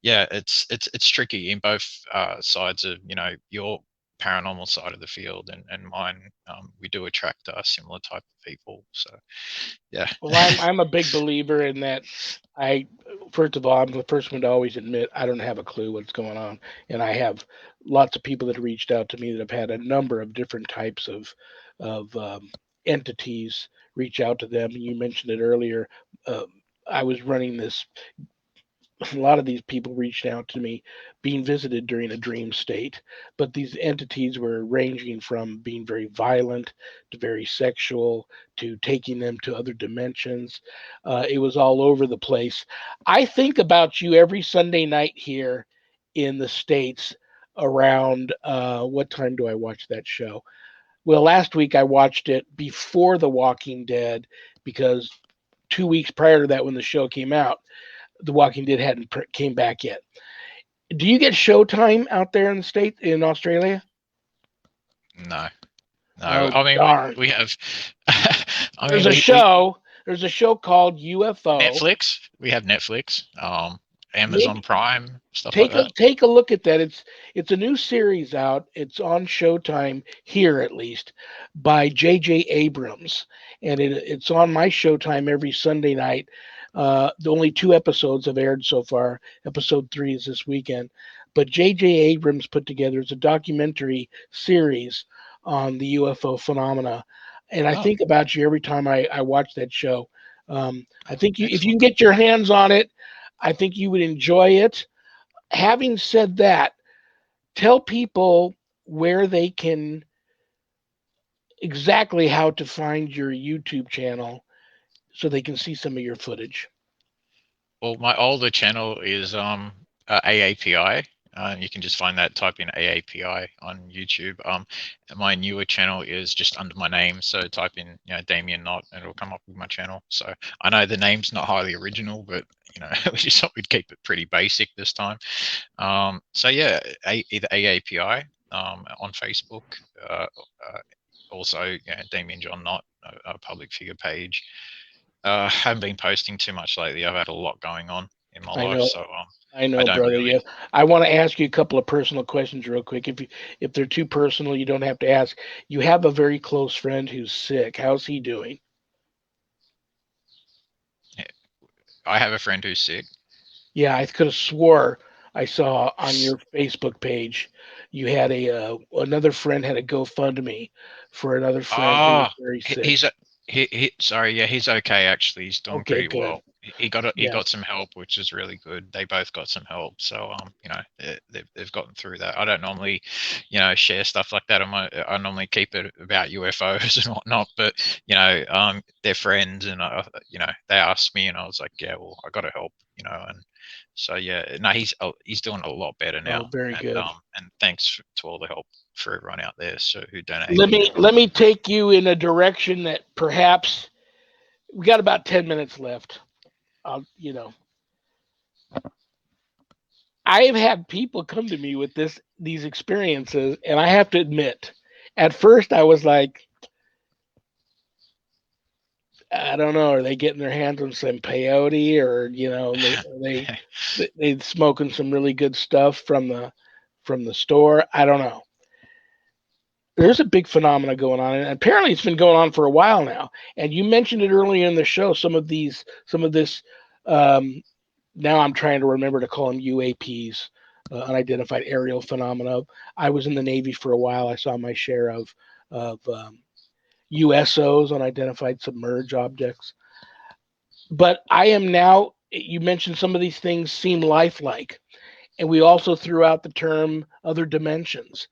yeah, it's tricky in both sides of, your paranormal side of the field and mine. We do attract similar type of people. So, yeah. well, I'm a big believer in that. I First of all, I'm the first one to always admit I don't have a clue what's going on, and I have lots of people that reached out to me that have had a number of different types of entities reach out to them. You mentioned it earlier. Uh, I was running this. A lot of these people reached out to me being visited during a dream state, but these entities were ranging from being very violent to very sexual to taking them to other dimensions. It was all over the place. I think about you every Sunday night here in the States around what time do I watch that show? Well, last week I watched it before The Walking Dead because 2 weeks prior to that, when the show came out, The Walking Dead hadn't came back yet. Do you get Showtime out there in the state in Australia? No, no. Oh I mean, darn! we have. I There's mean, a we show. There's a show called UFO. Netflix. We have Netflix. Amazon Maybe Prime, stuff like that. take a look at that. It's a new series out. It's on Showtime here at least by J.J. Abrams, and it's on my Showtime every Sunday night. The only 2 episodes have aired so far. Episode 3 is this weekend. But J.J. Abrams put together it's a documentary series on the UFO phenomena, and I Oh, think about you every time I watch that show. I think if you can excellent. get your hands on it, I think you would enjoy it. Having said that, tell people where they can exactly how to find your YouTube channel so they can see some of your footage. Well, my older channel is AAPI. You can just find that, type in AAPI on YouTube. My newer channel is just under my name, so type in Damien Nott, and it'll come up with my channel. So I know the name's not highly original, but we just thought we'd keep it pretty basic this time. So yeah, either AAPI on Facebook, also Damien John Nott, a public figure page. Haven't been posting too much lately. I've had a lot going on in my I life, know, so I I know, don't brother. really. Yes, I want to ask you a couple of personal questions real quick. If they're too personal, you don't have to ask. You have a very close friend who's sick. How's he doing? I have a friend who's sick. Yeah, I could have swore I saw on your Facebook page you had another friend had a GoFundMe for another friend who was Ah, very he, sick. he's a he. Sorry, yeah, he's okay actually. He's doing Okay, pretty good. well. He Yeah. got some help, which is really good. They both got some help, so they've gotten through that. I don't normally, share stuff like that on my. I normally keep it about UFOs and whatnot, but they're friends, and they asked me, and I was like, yeah, well, I got to help, and so yeah, no, he's doing a lot better Oh, now, very good. and thanks to all the help for everyone out there so who Let donated. me let me take you in a direction that perhaps we got about 10 minutes left. I've had people come to me with these experiences, and I have to admit, at first I was like, I don't know, are they getting their hands on some peyote, or they smoking some really good stuff from the store? I don't know. There's a big phenomena going on, and apparently it's been going on for a while now. And you mentioned it earlier in the show. Some of this. Um, Now I'm trying to remember to call them UAPs, unidentified aerial phenomena. I was in the Navy for a while. I saw my share of USOs, unidentified submerged objects. But I am now. You mentioned some of these things seem lifelike, and we also threw out the term other dimensions.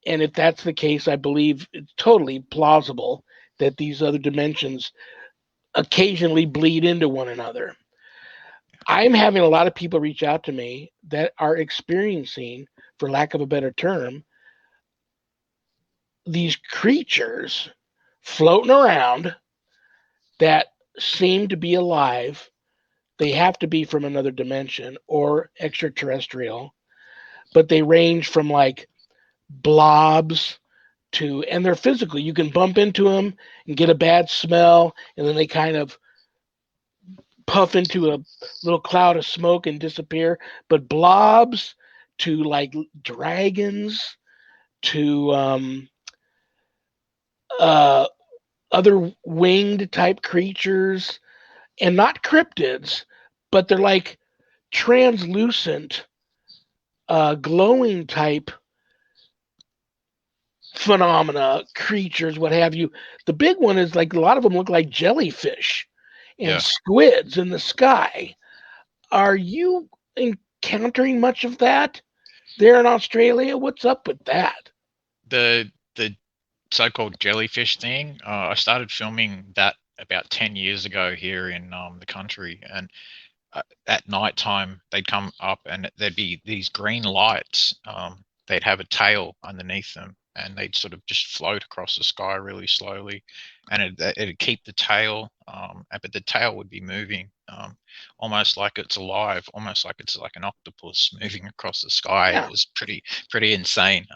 And if that's the case, I believe it's totally plausible that these other dimensions occasionally bleed into one another. I'm having a lot of people reach out to me that are experiencing, for lack of a better term, these creatures floating around that seem to be alive. They have to be from another dimension or extraterrestrial, but they range from like blobs and they're physical. You can bump into them and get a bad smell, and then they kind of puff into a little cloud of smoke and disappear. But blobs to like dragons to uh, other winged type creatures, and not cryptids, but they're like translucent, glowing type phenomena, creatures, what have you. The big one is like a lot of them look like jellyfish and Yeah. squids in the sky. Are you encountering much of that there in Australia? What's up with that? The so-called jellyfish thing, I started filming that about 10 years ago here in the country, and at night time they'd come up and there'd be these green lights. They'd have a tail underneath them, and they'd sort of just float across the sky really slowly, and it'd keep the tail, but the tail would be moving, almost like it's alive, almost like it's like an octopus moving across the sky. It Yeah. was pretty insane.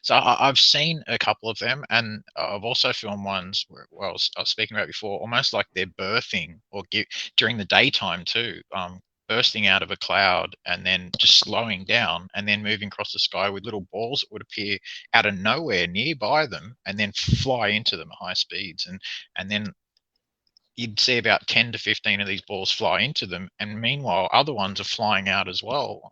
So I've seen a couple of them, and I've also filmed ones where, well, I was speaking about before, almost like they're birthing or during the daytime too. Bursting out of a cloud and then just slowing down and then moving across the sky with little balls that would appear out of nowhere nearby them and then fly into them at high speeds. And then you'd see about 10 to 15 of these balls fly into them, and meanwhile other ones are flying out as well,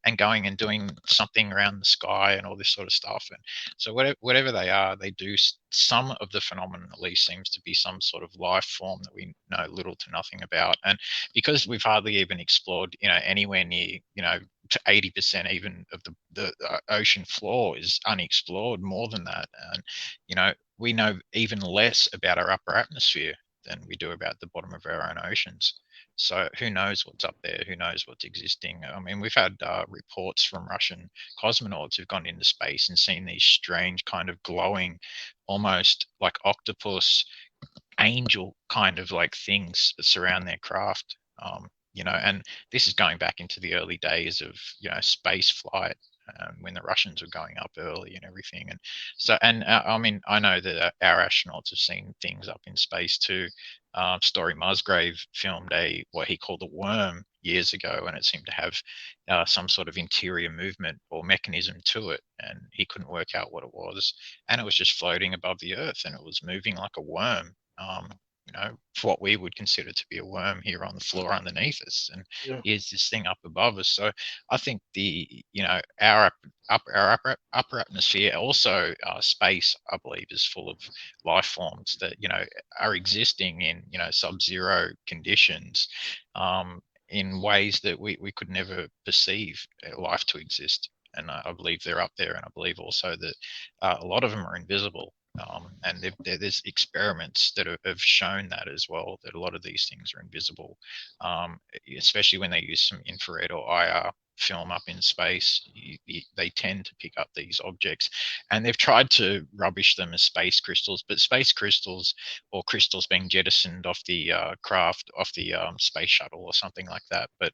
and going and doing something around the sky and all this sort of stuff. And so whatever they are, they do some of the phenomenon. At least seems to be some sort of life form that we know little to nothing about. And because we've hardly even explored, anywhere near, to 80% even of the ocean floor is unexplored, more than that. And we know even less about our upper atmosphere than we do about the bottom of our own oceans. So who knows what's up there? Who knows what's existing? I mean, we've had reports from Russian cosmonauts who've gone into space and seen these strange kind of glowing, almost like octopus, angel kind of like things that surround their craft. And this is going back into the early days of space flight, when the Russians were going up early and everything. And so, and I mean, I know that our astronauts have seen things up in space too. Story Musgrave filmed what he called a worm years ago, and it seemed to have some sort of interior movement or mechanism to it, and he couldn't work out what it was. And it was just floating above the Earth, and it was moving like a worm. For what we would consider to be a worm here on the floor underneath us, and Yeah. here's this thing up above us. So I think our upper atmosphere, also space, I believe, is full of life forms that are existing in sub-zero conditions, in ways that we could never perceive life to exist. And I believe they're up there, and I believe also that a lot of them are invisible. And there's experiments that have shown that as well, that a lot of these things are invisible, especially when they use some infrared or IR film up in space. They tend to pick up these objects, and they've tried to rubbish them as space crystals, but space crystals, or crystals being jettisoned off the craft, off the space shuttle or something like that, but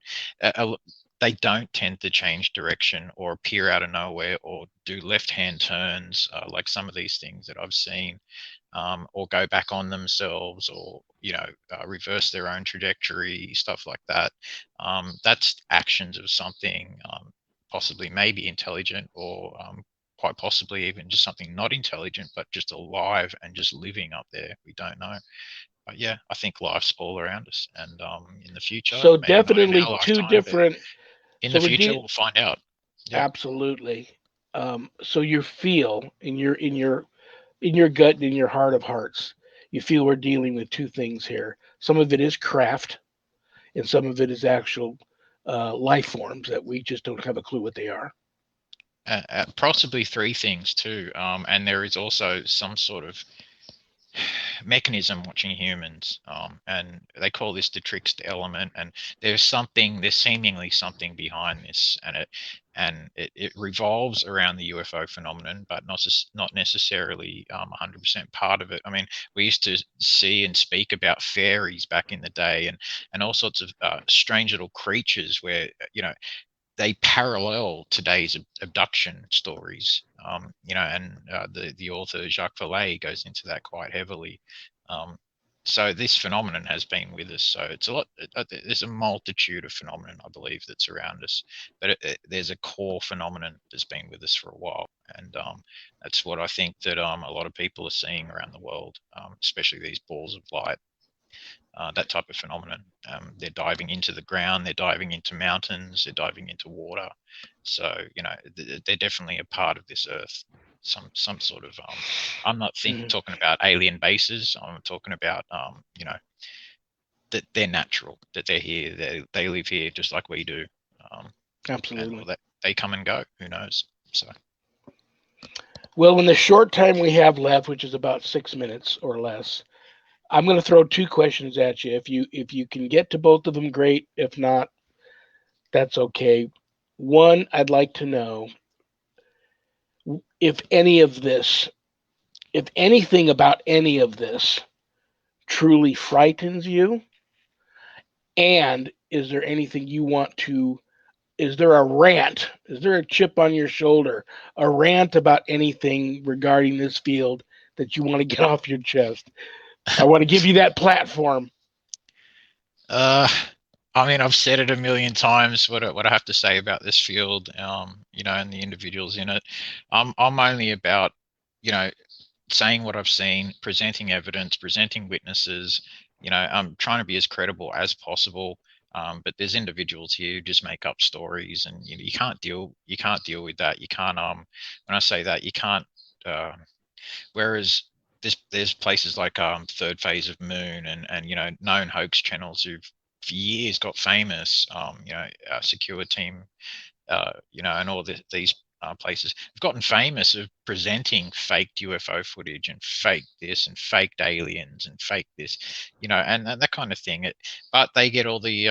they don't tend to change direction or appear out of nowhere or do left-hand turns, like some of these things that I've seen, or go back on themselves, or reverse their own trajectory, stuff like that. That's actions of something, possibly maybe intelligent, or quite possibly even just something not intelligent, but just alive and just living up there. We don't know. But yeah, I think life's all around us, and in the future, So maybe not in definitely our two lifetime, but different. in So the we're future we'll find out. Yeah. absolutely. So you feel in your gut and in your heart of hearts, you feel we're dealing with two things here. Some of it is craft, and some of it is actual life forms that we just don't have a clue what they are. Possibly three things too, and there is also some sort of mechanism watching humans, and they call this the trickster element, and there's seemingly something behind this, and it revolves around the UFO phenomenon, but not necessarily 100% part of it. I mean, we used to see and speak about fairies back in the day, and all sorts of strange little creatures where they parallel today's abduction stories, and the author Jacques Vallée goes into that quite heavily. Um, so this phenomenon has been with us. So it's a lot. There's a multitude of phenomenon, I believe, that's around us, but there's a core phenomenon that's been with us for a while, and that's what I think that a lot of people are seeing around the world, especially these balls of light. That type of phenomenon. They're diving into the ground, they're diving into mountains, they're diving into water. So they're definitely a part of this Earth. Some sort of. I'm not Mhm. talking about alien bases. I'm talking about that they're natural, that they're here, they live here just like we do, and Absolutely. or that they come and go. Who knows? So. Well, in the short time we have left, which is about 6 minutes or less, I'm going to throw two questions at you. If you can get to both of them, great. If not, that's okay. One, I'd like to know if any of this, if anything about any of this truly frightens you, and is there anything you want to, is there a rant? Is there a chip on your shoulder? A rant about anything regarding this field that you want to get off your chest? I want to give you that platform. I mean, I've said it a million times what I have to say about this field, you know, and the individuals in it. I'm only about, you know, saying what I've seen, presenting evidence, presenting witnesses. You know, I'm trying to be as credible as possible. But there's individuals here who just make up stories, and you can't deal with that. You can't when I say that, you can't. Whereas there's places like Third Phase of Moon and you know, known hoax channels who've for years got famous. You know, Secure Team, you know, and all these places have gotten famous of presenting faked UFO footage and fake this and faked aliens and fake this, you know, and that kind of thing. But they get all the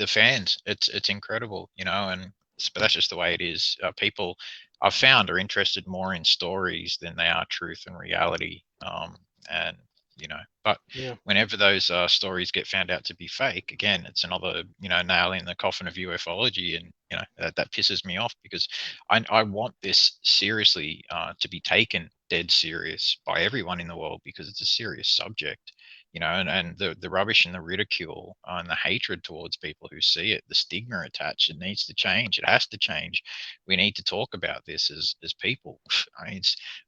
fans. It's incredible, you know, but that's just the way it is. People I've found are interested more in stories than they are truth and reality. And you know, but Yeah. whenever those stories get found out to be fake, again, it's another, you know, nail in the coffin of UFOlogy, and you know that pisses me off because I want this seriously to be taken dead serious by everyone in the world because it's a serious subject, you know, and the rubbish and the ridicule and the hatred towards people who see it, the stigma attached, it needs to change. It has to change. We need to talk about this as people. I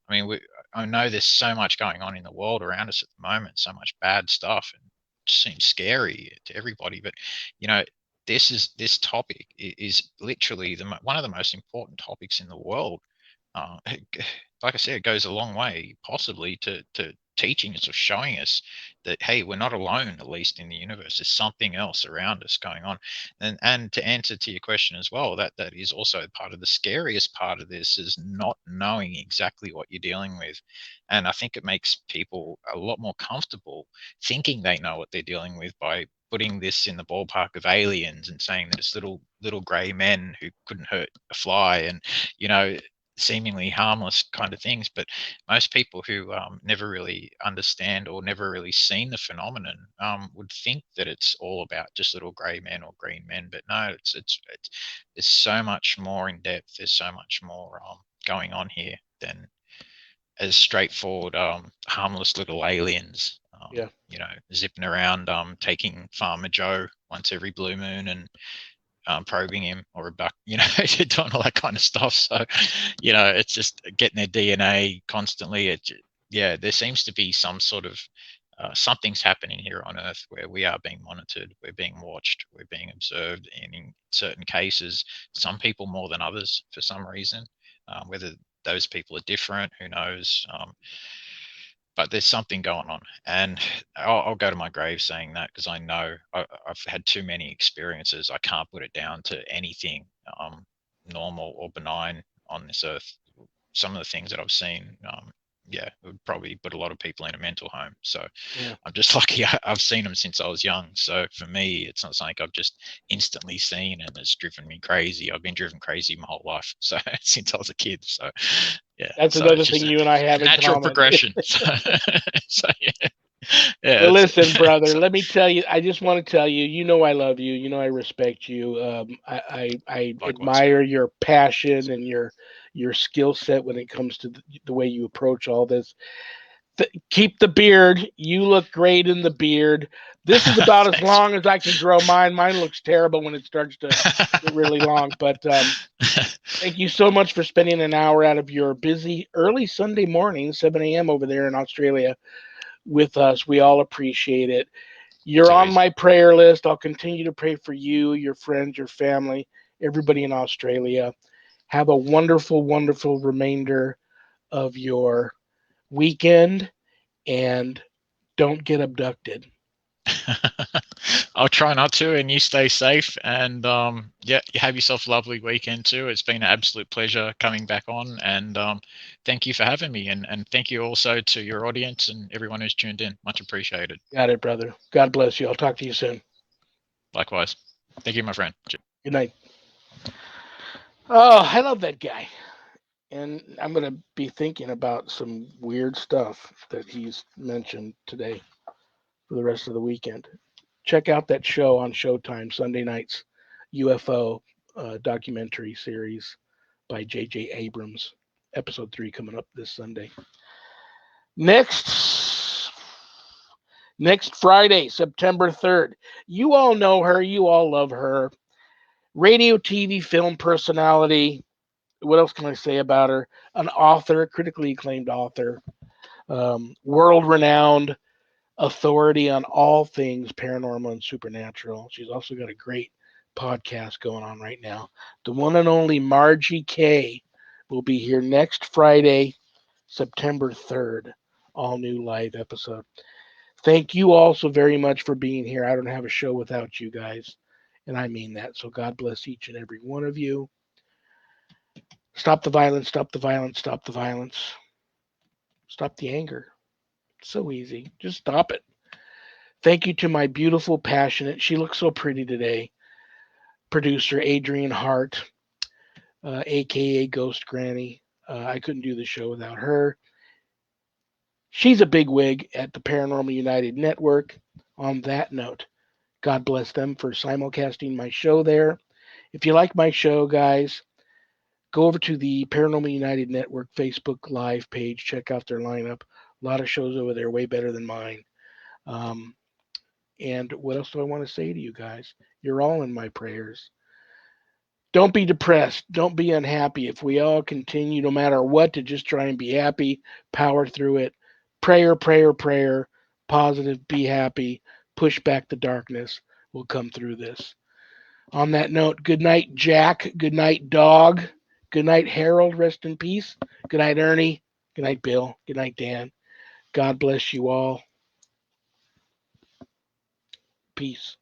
mean, I know there's so much going on in the world around us at the moment, so much bad stuff, and it seems scary to everybody. But you know, this topic is literally one of the most important topics in the world. Like I said, it goes a long way, possibly to teaching us or showing us that hey, we're not alone. At least in the universe, there's something else around us going on. And to answer to your question as well, that is also part of the scariest part of this is not knowing exactly what you're dealing with. And I think it makes people a lot more comfortable thinking they know what they're dealing with by putting this in the ballpark of aliens and saying that it's little gray men who couldn't hurt a fly, and you know, seemingly harmless kind of things. But most people who never really understand or never really seen the phenomenon would think that it's all about just little grey men or green men. But no, it's there's so much more in depth. There's so much more going on here than as straightforward harmless little aliens. Yeah. You know, zipping around, taking Farmer Joe once every blue moon and probing him or a buck, you know, doing all that kind of stuff. So, you know, it's just getting their DNA constantly. Yeah, there seems to be some sort of something's happening here on Earth where we are being monitored, we're being watched, we're being observed, and in certain cases, some people more than others for some reason. Whether those people are different, who knows? But there's something going on, and I'll go to my grave saying that because I know I've had too many experiences. I can't put it down to anything normal or benign on this earth. Some of the things that I've seen, yeah, it would probably put a lot of people in a mental home. So Yeah. I'm just lucky I've seen them since I was young. So for me, it's not something I've just instantly seen and it's driven me crazy. I've been driven crazy my whole life, so since I was a kid. So yeah, That's so another it's just thing you and I have in natural common. progression. So yeah. Yeah, Well, listen, brother, so, let me tell you, I just want to tell you, you know, I love you. You know, I respect you. I likewise. admire your passion and your skill set when it comes to the way you approach all this. Keep the beard. You look great in the beard. This is about as Thanks. long as I can grow mine. Mine looks terrible when it starts to get really long. But thank you so much for spending an hour out of your busy early Sunday morning, 7 a.m. over there in Australia, with us. We all appreciate it. You're on my prayer list. I'll continue to pray for you, your friends, your family, everybody in Australia. Have a wonderful, wonderful remainder of your weekend, and don't get abducted. I'll try not to, and you stay safe. And yeah, you have yourself a lovely weekend too. It's been an absolute pleasure coming back on, and thank you for having me. And thank you also to your audience and everyone who's tuned in. Much appreciated. Got it, brother. God bless you. I'll talk to you soon. Likewise. Thank you, my friend. Good night. Oh, I love that guy. And I'm going to be thinking about some weird stuff that he's mentioned today for the rest of the weekend. Check out that show on Showtime, Sunday nights, UFO documentary series by J.J. Abrams. Episode 3 coming up this Sunday. Next Friday, September 3rd. You all know her. You all love her. Radio, TV, film personality. What else can I say about her? An author, critically acclaimed author, world renowned authority on all things paranormal and supernatural. She's also got a great podcast going on right now. The one and only Margie K will be here next Friday, September 3rd. All new live episode. Thank you all so very much for being here. I don't have a show without you guys, and I mean that. So God bless each and every one of you. Stop the violence, stop the violence, stop the violence. Stop the anger. It's so easy. Just stop it. Thank you to my beautiful, passionate, she looks so pretty today, producer Adrienne Hart, aka Ghost Granny. I couldn't do the show without her. She's a bigwig at the Paranormal United Network. On that note, God bless them for simulcasting my show there. If you like my show, guys, go over to the Paranormal United Network Facebook Live page. Check out their lineup. A lot of shows over there, way better than mine. And what else do I want to say to you guys? You're all in my prayers. Don't be depressed. Don't be unhappy. If we all continue, no matter what, to just try and be happy, power through it. Prayer, prayer, prayer. Positive, be happy. Push back the darkness. We'll come through this. On that note, good night, Jack. Good night, Dog. Good night, Harold. Rest in peace. Good night, Ernie. Good night, Bill. Good night, Dan. God bless you all. Peace.